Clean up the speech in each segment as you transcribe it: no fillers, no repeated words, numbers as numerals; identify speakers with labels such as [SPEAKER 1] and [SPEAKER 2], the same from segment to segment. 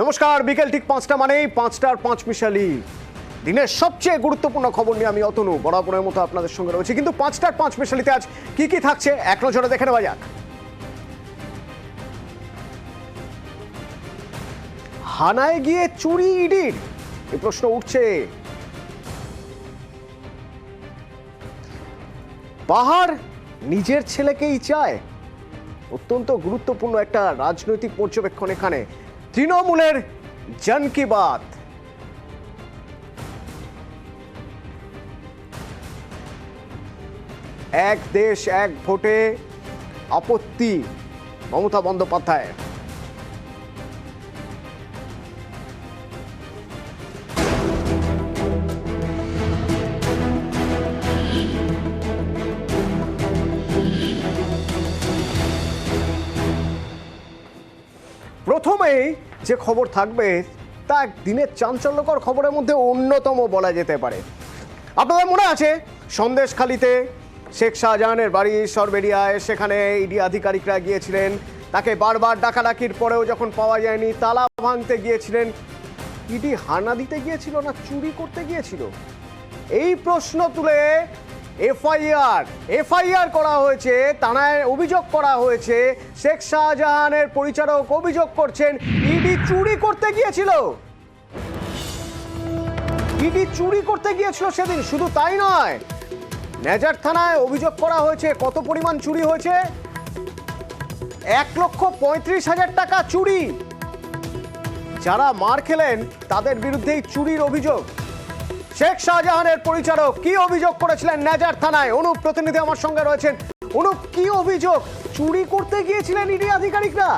[SPEAKER 1] নমস্কার, বিকেল ঠিক 5টা মানেই 5টার 5 মিশালি দিনের সবচেয়ে গুরুত্বপূর্ণ খবর নিয়ে আমি অতনু বরাবরের মতো আপনাদের সঙ্গে রয়েছি। কিন্তু 5টার 5 মিশালিতে আজ কি কি থাকছে এক নজরে দেখে নেওয়া যাক। হানায় গিয়ে চুরি ইডির, এই প্রশ্ন উঠছে। পাহাড় নিজের ছেলেকেই চায়, অত্যন্ত গুরুত্বপূর্ণ একটা রাজনৈতিক পর্যবেক্ষণ এখানে। তৃণমূলের জন কি বাত। এক দেশ এক ভোটে আপত্তি মমতা বন্দ্যোপাধ্যায়। প্রথমেই যে খবর থাকবে তা দিনের চাঞ্চল্যকর খবরের মধ্যে অন্যতম বলা যেতে পারে। আপনাদের মনে আছে সন্দেশখালিতে শেখ শাহজাহানের বাড়ি সরবেরিয়ায়, সেখানে ইডি আধিকারিকরা গিয়েছিলেন, তাকে বারবার ডাকাডাকির পরেও যখন পাওয়া যায়নি তালা ভাঙতে গিয়েছিলেন। ইডি হানা দিতে গিয়েছিল না চুরি করতে গিয়েছিল? এই প্রশ্ন তুলে এফআইআর করা হয়েছে, থানায় অভিযোগ করা হয়েছে। শেখ শাহজাহানের পরিচারক অভিযোগ করছেন ইডি চুরি করতে গিয়েছিল। ইডি চুরি করতে গিয়েছিল সেদিন। শুধু তাই নয়, নেজার থানায় অভিযোগ করা হয়েছে কত পরিমাণ চুরি হয়েছে, 1,35,000 টাকা চুরি। যারা মার খেলেন তাদের বিরুদ্ধেই চুরির অভিযোগ। শেখ শাহজাহানের পরিচারক কি অভিযোগ করেছিলেন নেজার থানায়? অনুপ প্রতিনিধি আমার সঙ্গে রয়েছেন। অনুপ, কি অভিযোগ? চুরি করতে গিয়েছিলেন ইডি আধিকারিকরা?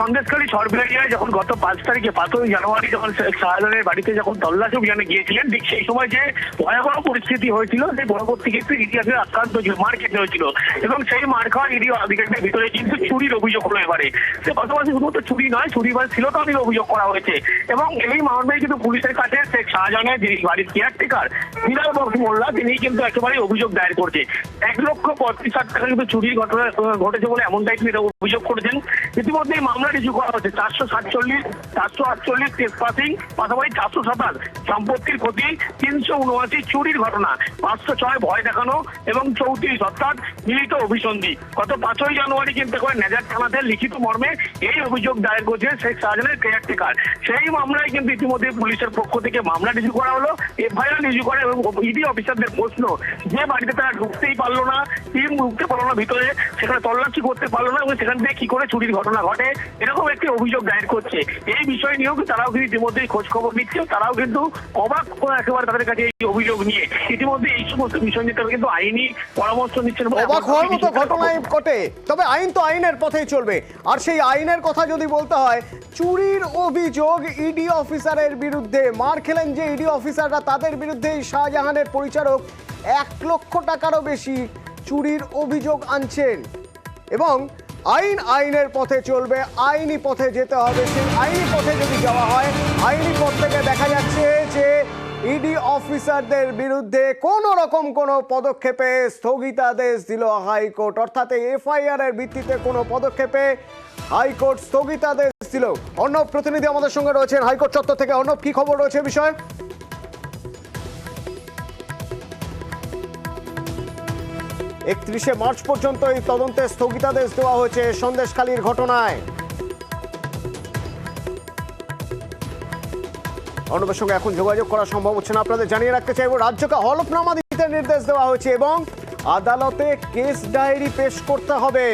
[SPEAKER 2] সন্দেশখালী সরবেরিয়ায় যখন গত 5 তারিখে 5ই জানুয়ারি যখন শাহজাহানের বাড়িতে যখন তল্লাশি অভিযানে গিয়েছিলেন, ঠিক সেই সময় যে ভয়াবহ পরিস্থিতি হয়েছিল, সেই পরবর্তী ক্ষেত্রে ইতিহাসের আক্রান্ত হয়েছিল, মার খেতে হয়েছিল। এবং সেই মার খাওয়া ইডি আধিকারিকদের ভিতরে কিন্তু চুরির অভিযোগ হলো এবারে। সে পাশাপাশি শুধুমাত্র চুরি নয়, চুরি বা ছিলতানির অভিযোগ করা হয়েছে। এবং এই মামলায় কিন্তু পুলিশের কাছে শেখ শাহজাহানের যিনি বাড়ির কেয়ারটেকার বিলাল বক্সি মোল্লা, তিনি কিন্তু একেবারে অভিযোগ দায়ের করছে। 1,35,000 টাকা কিন্তু চুরির ঘটনা ঘটেছে বলে এমনটাই তিনি অভিযোগ করেছেন। ইতিমধ্যে মামলা রিজু করা হচ্ছে 447, 448 ট্রেসপাসিং, পাশাপাশি 427 সম্পত্তির ক্ষতি, 379 চুরির ঘটনা, 506 ভয় দেখানো এবং 34 অর্থাৎ মিলিত অভিসন্ধি। গত 5ই জানুয়ারি কিন্তু নেজার থানাতে লিখিত মর্মে এই অভিযোগ দায়ের করছে শেখ শাহজাহানের কেয়ারটেকার। সেই মামলায় কিন্তু ইতিমধ্যে পুলিশের পক্ষ থেকে মামলা রিজু করা হলো, এফআইআর রিজু করে। এবং ইডি অফিসারদের প্রশ্ন, যে বাড়িতে তারা ঢুকতেই পারলো না, টিম ঢুকতে পারলো না ভিতরে, সেখানে তল্লাশি করতে পারলো না, এবং সেখান থেকে কি করে চুরির ঘটনা ঘটে, এরকম একটি অভিযোগ দায়ের করছে। এই বিষয় নিয়েও তারাও কিন্তু ইতিমধ্যেই খোঁজ খবর নিচ্ছে। তারাও কিন্তু অবাক একেবারে তাদের কাছে এই অভিযোগ নিয়ে ইতিমধ্যে এই সমস্ত বিষয় নিয়ে তারা কিন্তু আইনি পরামর্শ নিচ্ছেন।
[SPEAKER 1] অবাক হওয়ার মতো ঘটনায় ঘটে, তবে আইন তো আইনের পথেই চলবে। আর সেই আইনের কথা যদি বলতে হয়, চুরির অভিযোগ ইডি অফিসারের বিরুদ্ধে। মার খেলেন যে ইডি অফিসাররা, তাদের বিরুদ্ধে শাহজাহানের পরিচারক 1 লক্ষ টাকারও বেশি চুরির অভিযোগ আনছেন। এবং আইনের পথে চলবে, আইনি পথে যেতে হবে। সেই আইনি পথে যদি যাওয়া হয়, আইনি পথ থেকে দেখা যাচ্ছে যে ইডি অফিসারদের বিরুদ্ধে কোনো রকম কোনো পদক্ষেপে স্থগিতাদেশ দিল হাইকোর্ট। অর্থাৎ এফআইআর এর ভিত্তিতে কোনো পদক্ষেপে হাইকোর্ট স্থগিতাদেশ দিল। অর্ণব প্রতিনিধি আমাদের সঙ্গে রয়েছেন হাইকোর্ট চত্বর থেকে। অর্ণব, কি খবর রয়েছে বিষয়? 31শে মার্চ পর্যন্ত এই তদন্তে স্থগিতাদেশ দেওয়া হয়েছে সন্দেশখালীর ঘটনায়। অর্ণবের সঙ্গে এখন যোগাযোগ করা সম্ভব হচ্ছে না। আপনাদের জানিয়ে রাখতে চাইব, রাজ্যকে হলফনামা দিতে নির্দেশ দেওয়া হয়েছে এবং আদালতে কেস ডায়েরি পেশ করতে হবে।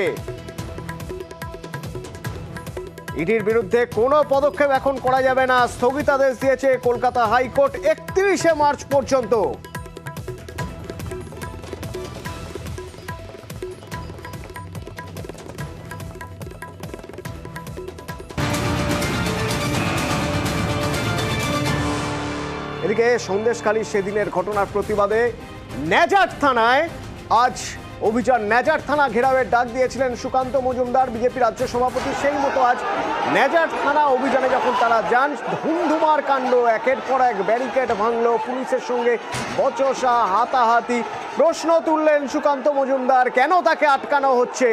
[SPEAKER 1] ইডির বিরুদ্ধে কোনো পদক্ষেপ এখন করা যাবে না, স্থগিতাদেশ দিয়েছে কলকাতা হাইকোর্ট 31শে মার্চ পর্যন্ত। এদিকে সন্দেশখালী সেদিনের ঘটনার প্রতিবাদে নেজার থানায় আজ অভিযান। নেজার থানা ঘেরাওয়ের ডাক দিয়েছিলেন সুকান্ত মজুমদার, বিজেপি রাজ্য সভাপতি। সেই মতো আজ নেজার থানা অভিযানে যখন তারা যান, ধুমধুমার কাণ্ড, একের পর এক ব্যারিকেড ভাঙলো, পুলিশের সঙ্গে বচসা, হাতাহাতি। প্রশ্ন তুললেন সুকান্ত মজুমদার, কেন তাকে আটকানো হচ্ছে?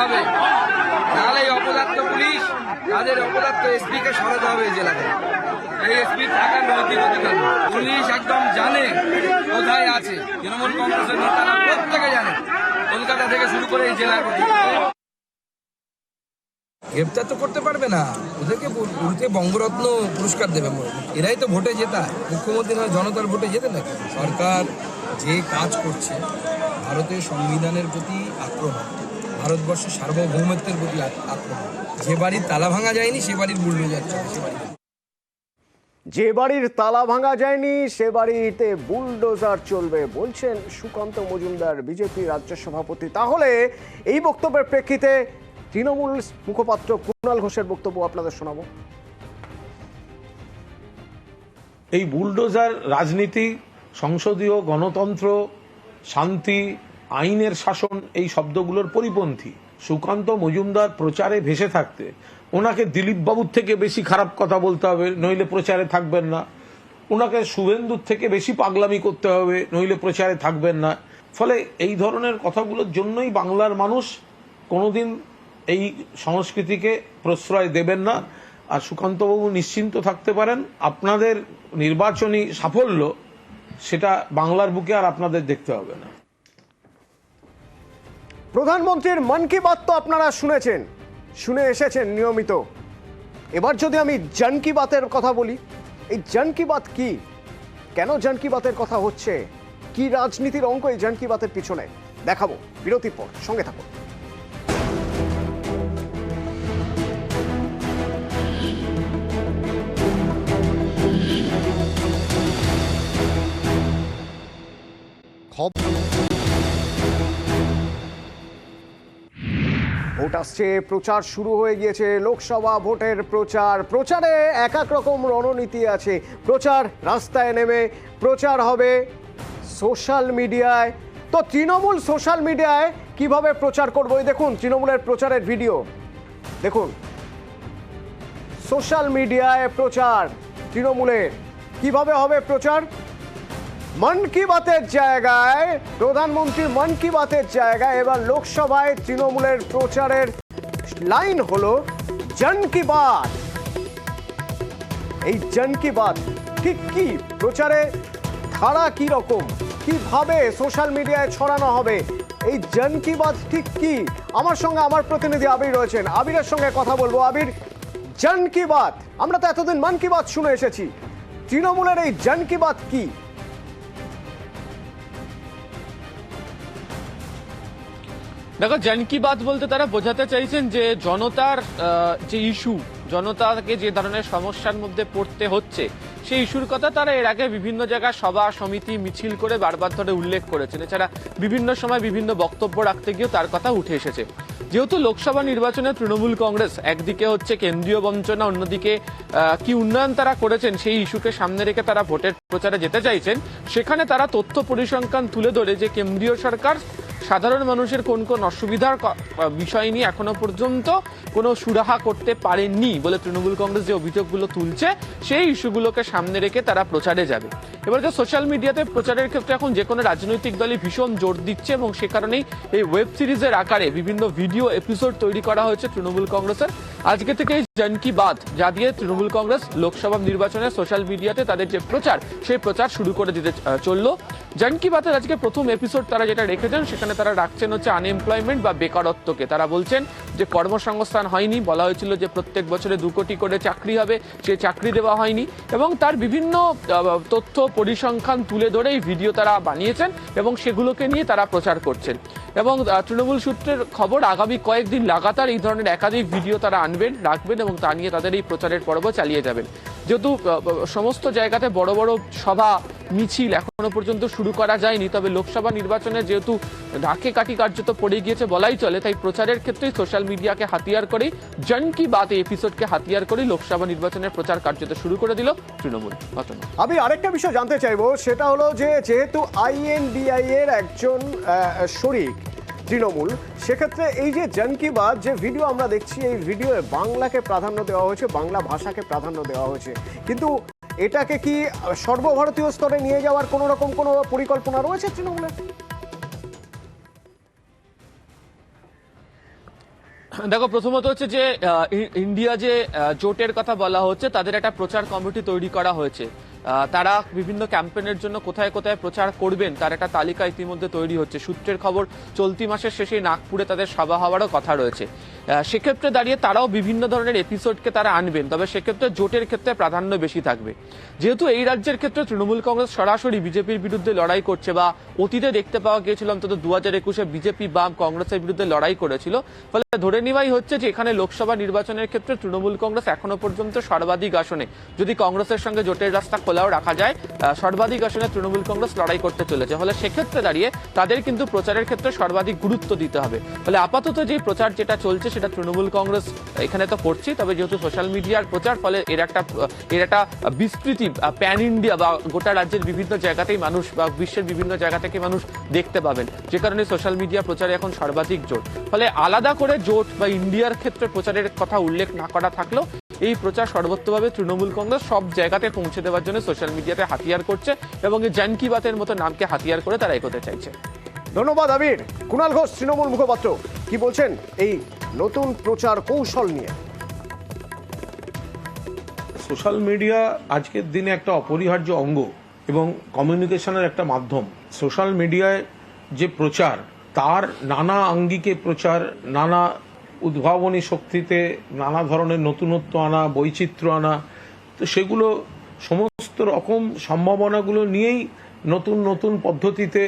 [SPEAKER 3] হবে, নাহলে এই অপদার্থ পুলিশ তাদের অপদার্থ এসপি কে সরাতে হবে এই জেলাতে। এই এসপি থাকার নৈতিক অধিকার নেই। পুলিশ একদম জানে কোথায় আছে, তৃণমূল কংগ্রেসের নেতারা প্রত্যেকে জানে, কলকাতা থেকে শুরু করে এই জেলার প্রতি। গ্রেপ্তার তো করতে পারবে না, ওদেরকে উল্টে বঙ্গরত্ন পুরস্কার দেবে। এরাই তো ভোটে জেতায়, মুখ্যমন্ত্রী নয় জনতার ভোটে জেতে নাকি? সরকার যে কাজ করছে, ভারতের সংবিধানের প্রতি আক্রমণ, ভারতবর্ষের সার্বভৌমত্বের প্রতি আক্রমণ। যে বাড়ির তালা ভাঙা যায়নি সে বাড়ির বুলডোজার চলে, সে বাড়িতে
[SPEAKER 1] যে বাড়ির তালা ভাঙা যায়নি সে বাড়িতে বুলডোজার চলবে বলছেন সুকান্ত মজুমদার, বিজেপি রাজ্য সভাপতি। তাহলে এই বক্তব্যের প্রেক্ষিতে তৃণমূল মুখপাত্র কুণাল ঘোষের বক্তব্য আপনাদের শোনাবো।
[SPEAKER 4] এই বুলডোজার রাজনীতি, সংসদীয় গণতন্ত্র, শান্তি, আইনের শাসন, এই শব্দগুলোর পরিপন্থী। সুকান্ত মজুমদার প্রচারে ভেসে থাকতে ওনাকে দিলীপ বাবুর থেকে বেশি খারাপ কথা বলতে হবে, নইলে প্রচারে থাকবেন না। ওনাকে শুভেন্দুর থেকে বেশি পাগলামি করতে হবে, নইলে প্রচারে থাকবেন না। ফলে এই ধরনের কথাগুলোর জন্যই বাংলার মানুষ কোনোদিন এই সংস্কৃতিকে প্রশ্রয় দেবেন না। আর সুকান্তবাবু নিশ্চিন্ত থাকতে পারেন, আপনাদের নির্বাচনী সাফল্য সেটা বাংলার বুকে আর আপনাদের দেখতে হবে না।
[SPEAKER 1] প্রধানমন্ত্রীর মন কি বাত তো আপনারা শুনেছেন, শুনে এসেছেন নিয়মিত। এবার যদি আমি জন কি বাতের কথা বলি, এই জন কি বাত কি, কেন জন কি বাতের কথা হচ্ছে, কি রাজনীতির অঙ্ক এই জন কি বাতের পিছনে, দেখাবো বিরতির পর। সঙ্গে থাকুন। ভোট আসছে, প্রচার শুরু হয়ে গিয়েছে, লোকসভা ভোটের প্রচারে এক এক রকম রণনীতি আছে। প্রচার রাস্তায় নেমে, প্রচার হবে সোশ্যাল মিডিয়ায়। তো তৃণমূল সোশ্যাল মিডিয়ায় কিভাবে প্রচার করবো, এই দেখুন তৃণমূলের প্রচারের ভিডিও দেখুন। সোশ্যাল মিডিয়ায় প্রচার তৃণমূলের কিভাবে হবে প্রচার। মন কি বাতের জায়গায়, প্রধানমন্ত্রীর মন কি বাতের জায়গায় এবার লোকসভায় তৃণমূলের প্রচারের লাইন হলো জন কি বাত। এই জন কি বাত ঠিক কি, প্রচারে ধারা কি রকম, কিভাবে সোশ্যাল মিডিয়ায় ছড়ানো হবে, এই জন কি বাত ঠিক কি? আমার সঙ্গে আমার প্রতিনিধি আবির রয়েছেন, আবিরের সঙ্গে কথা বলবো। আবির, জন কি বাত, আমরা তো এতদিন মন কি বাত শুনে এসেছি, তৃণমূলের এই জন কি বাত কি?
[SPEAKER 5] দেখো, জন কি বাত বলতে তারা বোঝাতে চাইছেন যে জনতার যে ইস্যু, জনতাকে যে ধরনের সমস্যার মধ্যে পড়তে হচ্ছে, সেই ইস্যুর কথা তারা এর আগে বিভিন্ন জায়গায় সভা সমিতি মিছিল করে বারবার ধরে উল্লেখ করেছেন। এছাড়া বিভিন্ন সময় বিভিন্ন বক্তব্য রাখতে গিয়েও তার কথা উঠে এসেছে। যেহেতু লোকসভা নির্বাচনে তৃণমূল কংগ্রেস একদিকে হচ্ছে কেন্দ্রীয় বঞ্চনা, অন্যদিকে কি উন্নয়ন তারা করেছেন সেই ইস্যুকে সামনে রেখে তারা ভোটের প্রচারে যেতে চাইছেন, সেখানে তারা তথ্য পরিসংখ্যান তুলে ধরে যে কেন্দ্রীয় সরকার সাধারণ মানুষের কোন কোন অসুবিধার বিষয় নিয়ে এখনো পর্যন্ত কোনো সুরাহা করতে পারেননি বলে তৃণমূল কংগ্রেস যে অভিযোগগুলো তুলছে, সেই ইস্যুগুলোকে সামনে রেখে তারা প্রচারে যাবে। এবার যে সোশ্যাল মিডিয়াতে প্রচারের ক্ষেত্রে এখন যে কোনো রাজনৈতিক দলই ভীষণ জোর দিচ্ছে, এবং সে কারণেই এই ওয়েব সিরিজের আকারে বিভিন্ন ভিডিও এপিসোড তৈরি করা হয়েছে তৃণমূল কংগ্রেসের। আজকে থেকে জন কি বাত, যা দিয়ে তৃণমূল কংগ্রেস লোকসভা নির্বাচনে সোশ্যাল মিডিয়াতে তাদের যে প্রচার, সেই প্রচার শুরু করে দিতে চললো। জন কি বাতের আজকে প্রথম এপিসোড তারা যেটা রেখেছেন, সেখানে তারা রাখছেন হচ্ছে আনএমপ্লয়মেন্ট বা বেকারত্বকে। তারা বলছেন যে কর্মসংস্থান হয়নি, বলা হয়েছিল যে প্রত্যেক বছরে 2 কোটি করে চাকরি হবে, সেই চাকরি দেওয়া হয়নি, এবং তার বিভিন্ন তথ্য পরিসংখ্যান তুলে ধরে এই ভিডিও তারা বানিয়েছেন এবং সেগুলোকে নিয়ে তারা প্রচার করছেন। এবং তৃণমূল সূত্রের খবর, আগামী কয়েকদিন লাগাতার এই ধরনের একাধিক ভিডিও তারা রাখবেন এবং তা নিয়ে তাদের এই প্রচারের পর্ব চালিয়ে যাবেন। যেহেতু সমস্ত জায়গাতে বড় বড় সভা মিছিল এখনো পর্যন্ত শুরু করা যায়নি, তবে লোকসভা নির্বাচনে যেহেতু ঢাকে কাঠি কার্যত পড়ে গিয়েছে বলাই চলে, তাই প্রচারের ক্ষেত্রে সোশ্যাল মিডিয়াকে হাতিয়ার করেই জন কি বাত এই এপিসোডকে হাতিয়ার করেই লোকসভা নির্বাচনের প্রচার কার্যত শুরু করে দিল তৃণমূল।
[SPEAKER 1] আমি আরেকটা বিষয় জানতে চাইবো, সেটা হলো যে যেহেতু INDI এর একজন শরিক তৃণমূল, সেক্ষেত্রে এই যে জন কি বাত যে ভিডিও আমরা দেখছি, এই ভিডিওয়ে বাংলাকে প্রাধান্য দেওয়া হয়েছে, বাংলা ভাষাকে প্রাধান্য দেওয়া হয়েছে, কিন্তু এটাকে কি সর্বভারতীয় স্তরে নিয়ে যাওয়ার কোনো রকম কোনো পরিকল্পনা রয়েছে তৃণমূলের?
[SPEAKER 5] দেখো, প্রথমত হচ্ছে যে ইন্ডিয়া যে জোটের কথা বলা হচ্ছে, তাদের একটা প্রচার কমিটি তৈরি করা হয়েছে। তারা বিভিন্ন ক্যাম্পেইনের জন্য কোথায় কোথায় প্রচার করবেন তার একটা তালিকা ইতিমধ্যে তৈরি হচ্ছে। সূত্রের খবর, চলতি মাসের শেষে নাগপুরে তাদের সভা হওয়ারও কথা রয়েছে। সেক্ষেত্রে দাঁড়িয়ে তারাও বিভিন্ন ধরনের এপিসোডকে তারা আনবেন, তবে সেক্ষেত্রে জোটের ক্ষেত্রে প্রাধান্য বেশি থাকবে। যেহেতু এই রাজ্যের ক্ষেত্রে তৃণমূল কংগ্রেস সরাসরি বিজেপির বিরুদ্ধে লড়াই করছে, বা অতীতে দেখতে পাওয়া গিয়েছিল অন্তত 2021-এ বিজেপি বাম কংগ্রেসের বিরুদ্ধে লড়াই করেছিল, ফলে ধরে নেওয়াই হচ্ছে যে এখানে লোকসভা নির্বাচনের ক্ষেত্রে তৃণমূল কংগ্রেস এখনো পর্যন্ত সর্বাধিক আসনে, যদি কংগ্রেসের সঙ্গে জোটের রাস্তা খোলাও রাখা যায়, সর্বাধিক আসনে তৃণমূল কংগ্রেস লড়াই করতে চলেছে। ফলে সেক্ষেত্রে দাঁড়িয়ে তাদের কিন্তু প্রচারের ক্ষেত্রে সর্বাধিক গুরুত্ব দিতে হবে। ফলে আপাতত যে প্রচার যেটা চলছে সেটা তৃণমূল কংগ্রেস এখানে তো করছি, তবে যেহেতু সোশ্যাল মিডিয়ার প্রচার, ফলে এর একটা বিস্তৃতি প্যান ইন্ডিয়া বা গোটা রাজ্যের বিভিন্ন জায়গাতেই মানুষ বা বিশ্বের বিভিন্ন জায়গা থেকে মানুষ দেখতে পাবেন, যে কারণে সোশ্যাল মিডিয়া প্রচারে এখন সর্বাধিক জোর। ফলে আলাদা করে জোট বা ইন্ডিয়ার ক্ষেত্রে প্রচারের কথা উল্লেখ না করা থাকলেও এই প্রচার সর্বত্রভাবে তৃণমূল কংগ্রেস সব জায়গাতে পৌঁছে দেওয়ার জন্য সোশ্যাল মিডিয়াতে হাতিয়ার করছে, এবং এই জন কি বাতের মতো নামকে হাতিয়ার করে তারা এগোতে চাইছে।
[SPEAKER 1] ধন্যবাদ আবির। কুণাল ঘোষ, তৃণমূল মুখপাত্র, কি বলছেন এই নতুন প্রচার কৌশল নিয়ে?
[SPEAKER 4] সোশ্যাল মিডিয়া আজকের দিনে একটা অপরিহার্য অঙ্গ এবং কমিউনিকেশনের একটা মাধ্যম। সোশ্যাল মিডিয়ায় যে প্রচার, তার নানা আঙ্গিকে প্রচার, নানা উদ্ভাবনী শক্তিতে নানা ধরনের নতুনত্ব আনা, বৈচিত্র্য আনা, তো সেগুলো সমস্ত রকম সম্ভাবনাগুলো নিয়েই নতুন নতুন পদ্ধতিতে,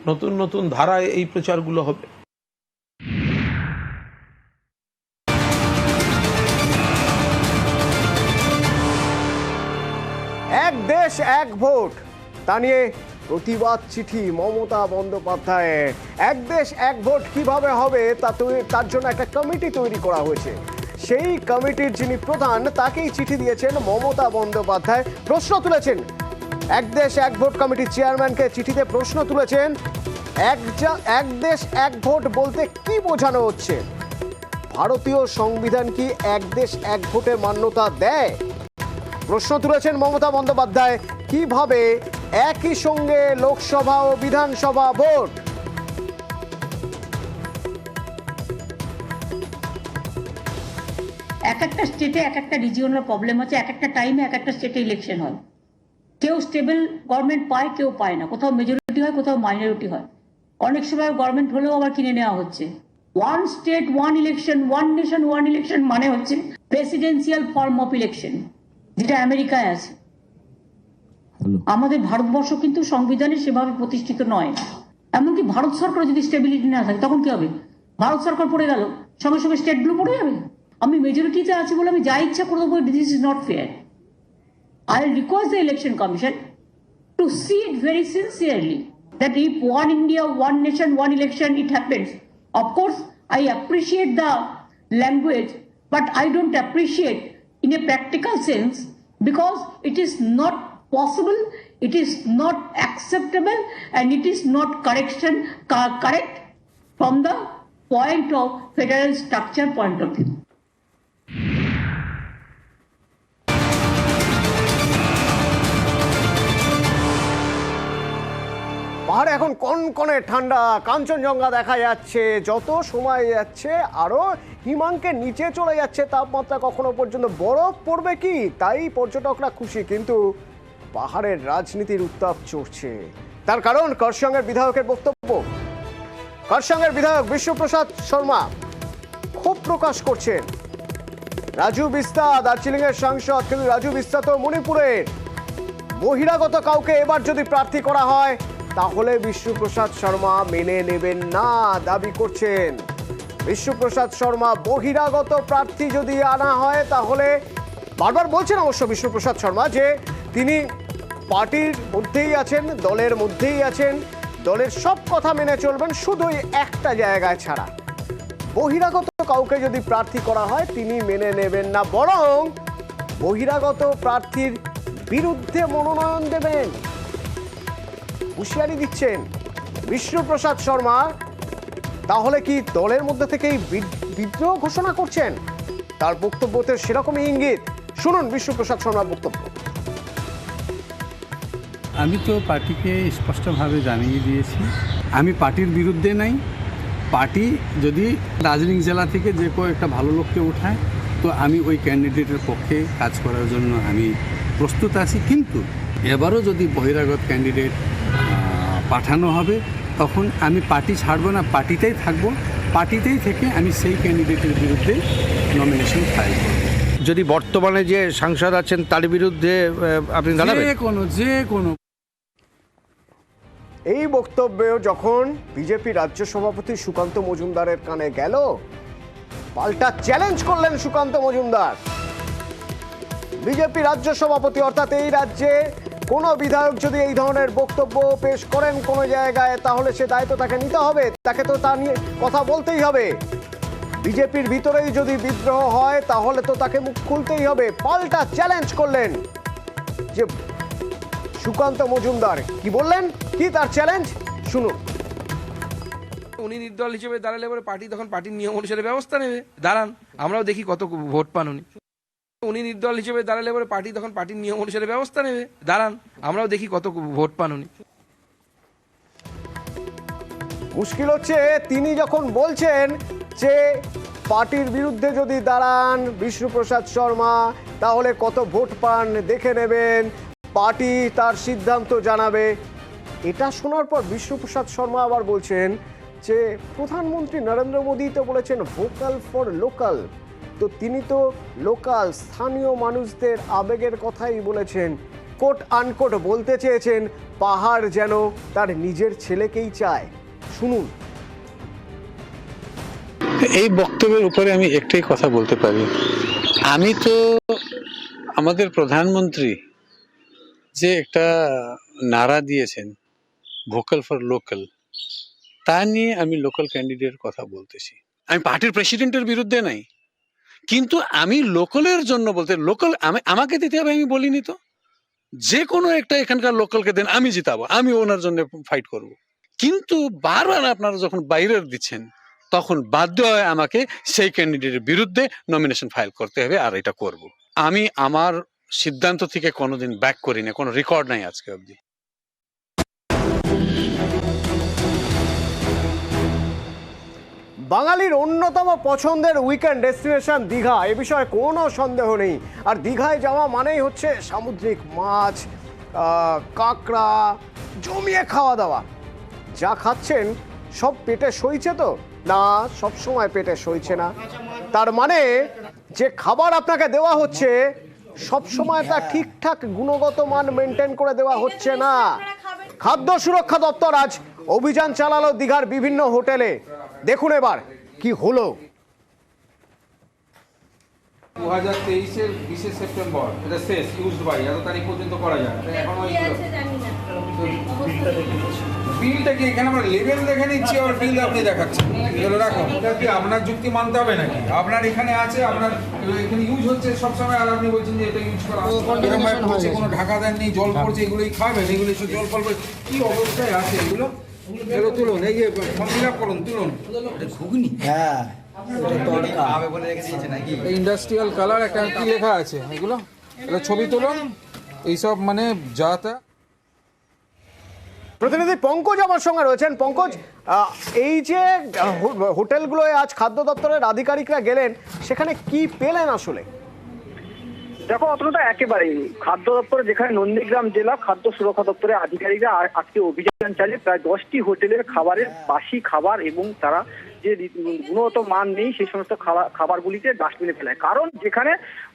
[SPEAKER 4] নতুন নতুন ধারায় এই প্রচারগুলো হবে।
[SPEAKER 1] এক দেশ এক ভোট, তা নিয়ে প্রতিবাদ চিঠি মমতা বন্দ্যোপাধ্যায়ের। এক দেশ এক ভোট কিভাবে হবে তার জন্য একটা কমিটি তৈরি করা হয়েছে। সেই কমিটির যিনি প্রধান, তাকেই চিঠি দিয়েছেন মমতা বন্দ্যোপাধ্যায়। প্রশ্ন তুলেছেন এক দেশ এক ভোট কমিটির চেয়ারম্যানকে, চিঠিতে প্রশ্ন তুলেছেন এক দেশ এক ভোট বলতে কি বোঝানো হচ্ছে? ভারতীয় সংবিধান কি এক দেশ এক ভোটে মান্যতা দেয়? প্রশ্ন তুলেছেন মমতা বন্দ্যোপাধ্যায়। কিভাবে একই সঙ্গে লোকসভা ও বিধানসভা ভোট?
[SPEAKER 6] এক একটা স্টেটে এক একটা রিজিয়নাল প্রবলেম আছে, এক একটা টাইমে এক একটা স্টেটে ইলেকশন হয়। কেউ স্টেবল গভর্নমেন্ট পায়, কেউ পায় না। কোথাও মেজরিটি হয়, কোথাও মাইনরিটি হয়। অনেক সময় গভর্নমেন্ট হলেও আবার কিনে নেওয়া হচ্ছে। One state one election, one nation one election মানে হচ্ছে প্রেসিডেন্সিয়াল ফর্ম অফ ইলেকশন, যেটা আমেরিকায় আছে। আমাদের ভারতবর্ষ কিন্তু সংবিধানে সেভাবে প্রতিষ্ঠিত নয়। এমনকি ভারত সরকার যদি স্টেবিলিটি না থাকে, তখন কি হবে? ভারত সরকার পড়ে গেল, সঙ্গে সঙ্গে স্টেটগুলো পড়ে যাবে। আমি মেজরিটিতে আছি বলে আমি যা ইচ্ছা করে দেবো, this is not fair. I will request the Election Commission to see it very sincerely that if one India, one nation, one election, it happens. Of course, I appreciate the language, but I don't appreciate in a practical sense, because it is not possible, it is not acceptable, and it is not correct from the point of federal structure point of view.
[SPEAKER 1] পাহাড়ে এখন কনকনে ঠান্ডা, কাঞ্চনজঙ্ঘা দেখা যাচ্ছে। যত সময় যাচ্ছে আরো হিমাঙ্কের নিচে চলে যাচ্ছে তাপমাত্রা। কখনো পর্যন্ত বরফ পড়বে কি, তাই পর্যটকরা খুশি, কিন্তু পাহাড়ের রাজনীতির উত্তাপ চড়ছে। তার কারণ কার্শিয়াংয়ের বিধায়কের বক্তব্য। কার্শিয়াংয়ের বিধায়ক বিশ্বপ্রসাদ শর্মা ক্ষোভ প্রকাশ করছেন। রাজু বিস্তা দার্জিলিং এর সাংসদ, কিন্তু রাজু বিস্তা তো মণিপুরের। বহিরাগত কাউকে এবার যদি প্রার্থী করা হয়, তাহলে বিশ্বপ্রসাদ শর্মা মেনে নেবেন না দাবি করছেন। বিশ্বপ্রসাদ শর্মা বহিরাগত প্রার্থী যদি আনা হয়, তাহলে বারবার বলছেন অবশ্য বিশ্বপ্রসাদ শর্মা যে তিনি পার্টির মধ্যেই আছেন, দলের মধ্যেই আছেন, দলের সব কথা মেনে চলবেন, শুধুই একটা জায়গায় ছাড়া, বহিরাগত কাউকে যদি প্রার্থী করা হয় তিনি মেনে নেবেন না, বরং বহিরাগত প্রার্থীর বিরুদ্ধে মনোনয়ন দেবেন। হুঁশিয়ারি দিচ্ছেন বিষ্ণুপ্রসাদ শর্মা। তাহলে কি দলের মধ্যে থেকেই বিদ্রোহ ঘোষণা করছেন? তার বক্তব্যতে সেরকমই ইঙ্গিত। শুনুন বিষ্ণুপ্রসাদ শর্মার বক্তব্য।
[SPEAKER 7] আমি তো পার্টিকে স্পষ্টভাবে জানিয়ে দিয়েছি, আমি পার্টির বিরুদ্ধে নাই, পার্টি যদি দার্জিলিং জেলা থেকে যে কেউ একটা ভালো লোককে উঠায় তো আমি ওই ক্যান্ডিডেটের পক্ষে কাজ করার জন্য আমি প্রস্তুত আছি। কিন্তু এবারও যদি বহিরাগত ক্যান্ডিডেট পাঠানো হবে তখন আমি পার্টি ছাড়বো না, পার্টিতেই থাকবো, পার্টিতেই থেকে আমি সেই ক্যান্ডিডেটের বিরুদ্ধে নমিনেশন ফাইল করব।
[SPEAKER 8] যদি বর্তমানে যে সাংসদ আছেন তার বিরুদ্ধে আপনি দাঁড়াবেন?
[SPEAKER 7] যে কোনো
[SPEAKER 1] এই বক্তব্য যখন বিজেপি রাজ্য সভাপতি সুকান্ত মজুমদারের কানে গেল, পাল্টা চ্যালেঞ্জ করলেন সুকান্ত মজুমদার। বিজেপি রাজ্য সভাপতি অর্থাৎ এই রাজ্যে কোনো বিধায়ক যদি এই ধরনের বক্তব্য পেশ করেন কোনো জায়গায়, তাহলে সে দায়িত্ব তাকে নিতে হবে, তাকে তো তা নিয়ে কথা বলতেই হবে। বিজেপির ভিতরেই যদি বিদ্রোহ হয় তাহলে তো তাকে মুখ খুলতেই হবে। পাল্টা চ্যালেঞ্জ করলেন যে সুকান্ত মজুমদার। কি বললেন, কি তার চ্যালেঞ্জ শুনুন।
[SPEAKER 3] উনি নির্দল হিসেবে দাঁড়ালে পরে পার্টি তখন পার্টির নিয়ম অনুসারে ব্যবস্থা নেবে। দাঁড়ান, আমরাও দেখি কত ভোট পান উনি। উনি নির্দল হিসেবে দাঁড়ালে পরে পার্টি তখন পার্টির নিয়ম অনুসারে ব্যবস্থা নেবে। দাঁড়ান, আমরাও দেখি কত ভোট পান উনি।
[SPEAKER 1] মুশকিল হচ্ছে তিনি যখন বলছেন যে পার্টির বিরুদ্ধে যদি দাঁড়ান বিষ্ণুপ্রসাদ শর্মা তাহলে কত ভোট পান দেখে নেবেন, পার্টি তার সিদ্ধান্ত জানাবে। এটা শোনার পর বিষ্ণুপ্রসাদ শর্মা আবার বলছেন যে প্রধানমন্ত্রী নরেন্দ্র মোদী তো বলেছেন ভোকাল ফর লোকাল, তো তিনি তো লোকাল স্থানীয় মানুষদের আবেগের কথাই বলেছেন। কোট আনকোট বলতে চেয়েছেন পাহাড় যেন তার নিজের ছেলেকেই চায়। শুনুন।
[SPEAKER 7] এই বক্তব্যের উপরে আমি একটাই কথা বলতে পারি, আমি তো আমাদের প্রধানমন্ত্রী যে একটা নারা দিয়েছেন ভোকাল ফর লোকাল, তা নিয়ে আমি লোকাল ক্যান্ডিডেটের কথা বলতেছি। আমি পার্টির প্রেসিডেন্টের বিরুদ্ধে নাই, কিন্তু আমি লোকালের জন্য বলতে, লোকাল আমাকে দিতে হবে আমি বলিনি তো। যে কোনো একটা এখানকার লোকালকে দেন, আমি জিতাবো, আমি ওনার জন্য ফাইট করব। কিন্তু বারবার আপনারা যখন বাইরের দিচ্ছেন তখন বাধ্য হয় আমাকে সেই ক্যান্ডিডেটের বিরুদ্ধে নমিনেশন ফাইল করতে হবে, আর এটা করব। আমি আমার সিদ্ধান্ত থেকে কোনোদিন ব্যাক করি না, কোনো রেকর্ড নাই আজকে অবধি।
[SPEAKER 1] বাঙালির অন্যতম পছন্দের উইকেন্ড ডেস্টিনেশন দীঘা, এ বিষয়ে কোনো সন্দেহ নেই। আর দীঘায় যাওয়া মানেই হচ্ছে সামুদ্রিক মাছ, কাঁকড়া, জমিয়ে খাওয়া দাওয়া। যা খাচ্ছেন সব পেটে সইছে তো? না, সব সময় পেটে সইছে না। তার মানে যে খাবার আপনাকে দেওয়া হচ্ছে সব সময় তা ঠিকঠাক গুণগত মান মেনটেন করে দেওয়া হচ্ছে না। খাদ্য সুরক্ষা দপ্তর আজ অভিযান চালালো দীঘার বিভিন্ন হোটেলে। দেখুন এবার কি হলো।
[SPEAKER 9] 2023-এর 20 সেপ্টেম্বর এটা শেষ, ইউজড বাই এত তারিখ পর্যন্ত করা যায়। এখনো বিলটা কি এখানে আমরা লেভেল দেখে নিচ্ছি আর বিল আপনি দেখাচ্ছেন? এগুলো রাখুন, এটা কি আপনার যুক্তি মানতে হবে নাকি? আপনার এখানে আছে, আপনার এখানে ইউজ হচ্ছে সবসময়, আর আপনি বলছেন যে এটা ইউজ করা হচ্ছে, কোনো ঢাকা দেননি, জল পড়ছে, এগুলোই খাবেন, এগুলো সব জল ফল কি অবস্থায় আছে এগুলো? এগুলো তুলুন, এই যে ফর্ম ফিল আপ করুন, তুলুন। ঘুগনি, হ্যাঁ ইন্ডাস্ট্রিয়াল কালার একটা কি লেখা আছে, এগুলো এটা ছবি তুলুন, এইসব মানে যা তা।
[SPEAKER 1] প্রতিনিধি পঙ্কজ আমার সঙ্গে রয়েছেন। পঙ্কজ, এই যে হোটেলগুলোয় আজ খাদ্য দপ্তরের আধিকারিকরা গেলেন, সেখানে কি পেলেন আসলে?
[SPEAKER 2] দেখো অতটা একেবারেই খাদ্য দপ্তরে, যেখানে নন্দীগ্রাম জেলা খাদ্য সুরক্ষা দপ্তরের আধিকারিকরা আজকে অভিযান চালিয়ে প্রায় 10টি হোটেলের খাবারের বাসি খাবার এবং তারা যে গুণগত মান নেই সেই সমস্ত খাবারগুলিকে ডাস্টবিনে ফেলায়। কারণ যেখানে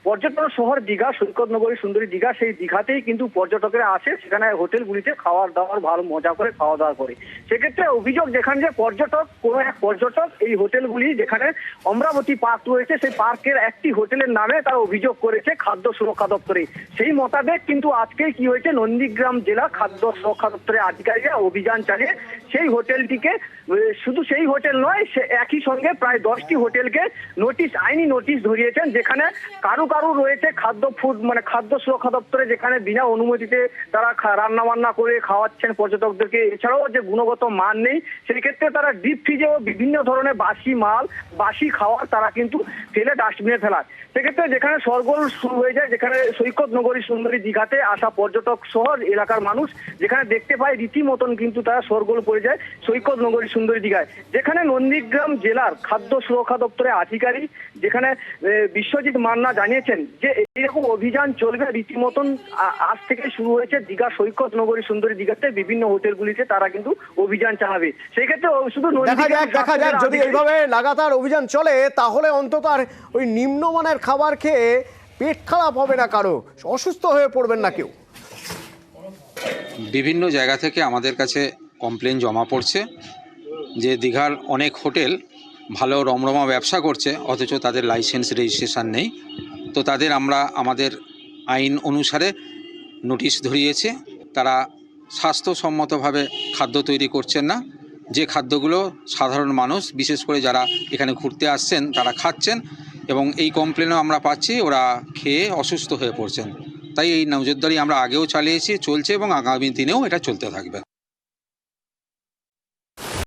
[SPEAKER 2] পর্যটন শহর দীঘা, সৈকত নগরী সুন্দরী দীঘা, সেই দীঘাতেই কিন্তু পর্যটকেরা আসে, সেখানে হোটেলগুলিতে খাওয়ার দাওয়ার ভালো মজা করে খাওয়া দাওয়া করে। সেক্ষেত্রে অভিযোগ, যেখানে যে কোনো এক পর্যটক এই হোটেলগুলি, যেখানে অমরাবতী পার্ক রয়েছে, সেই পার্কের একটি হোটেলের নামে তারা অভিযোগ করেছে খাদ্য সুরক্ষা দপ্তরে। সেই মোতাবেক কিন্তু আজকে কি হয়েছে, নন্দীগ্রাম জেলা খাদ্য সুরক্ষা দপ্তরের আধিকারিকরা অভিযান চালিয়ে সেই হোটেলটিকে, শুধু সেই হোটেল নয়, সে একই সঙ্গে প্রায় 10টি হোটেলকে আইনি নোটিশ ধরিয়েছেন, যেখানে কারো রয়েছে খাদ্য সুরক্ষা দপ্তরে, যেখানে বিনা অনুমতিতে তারা রান্না বান্না করে খাওয়াচ্ছেন পর্যটকদেরকে। এছাড়াও যে গুণগত মান নেই, সেই ক্ষেত্রে তারা ডিপ ফ্রিজেও বিভিন্ন ধরনের বাসি খাওয়ার তারা কিন্তু ফেলে ডাস্টবিনে ফেলায়। সেক্ষেত্রে যেখানে সরগোল শুরু হয়ে যায়, যেখানে সৈকত নগরী সুন্দরী দীঘাতে আসা পর্যটক শহর এলাকার মানুষ যেখানে দেখতে পায় রীতিমতন কিন্তু তারা সরগোল পড়ে যায় সৈকত নগরী সুন্দরী দীঘায়। যেখানে নন্দী নন্দীগ্রাম জেলার খাদ্য সুরক্ষা দপ্তরের আধিকারিক, যেখানে বিশ্বজিৎ মান্না জানিয়েছেন যে এইরকম অভিযান চলবে রীতিমতন। আজ থেকে শুরু হয়েছে দীঘা সৈকত নগরী সুন্দরী দীঘাতে বিভিন্ন হোটেলগুলিতে তারা কিন্তু অভিযান চালাবে। সেই ক্ষেত্রে শুধু
[SPEAKER 1] দেখা যাক যদি এইভাবে লাগাতার অভিযান চলে তাহলে অন্তত আর ওই নিম্নমানের খাবার খেয়ে পেট খারাপ হবে না, কারো অসুস্থ হয়ে পড়বেন না কেউ।
[SPEAKER 10] বিভিন্ন জায়গা থেকে আমাদের কাছে কমপ্লেন জমা পড়ছে যে দীঘার অনেক হোটেল ভালো রমরমা ব্যবসা করছে অথচ তাদের লাইসেন্স রেজিস্ট্রেশন নেই। তো তাদের আমরা আমাদের আইন অনুসারে নোটিশ ধরিয়েছি। তারা স্বাস্থ্যসম্মতভাবে খাদ্য তৈরি করছেন না, যে খাদ্যগুলো সাধারণ মানুষ বিশেষ করে যারা এখানে ঘুরতে আসছেন তারা খাচ্ছেন, এবং এই কমপ্লেনও আমরা পাচ্ছি ওরা খেয়ে অসুস্থ হয়ে পড়ছেন। তাই এই নজরদারি আমরা আগেও চালিয়েছি, চলছে এবং আগামী দিনেও এটা চলতে থাকবে।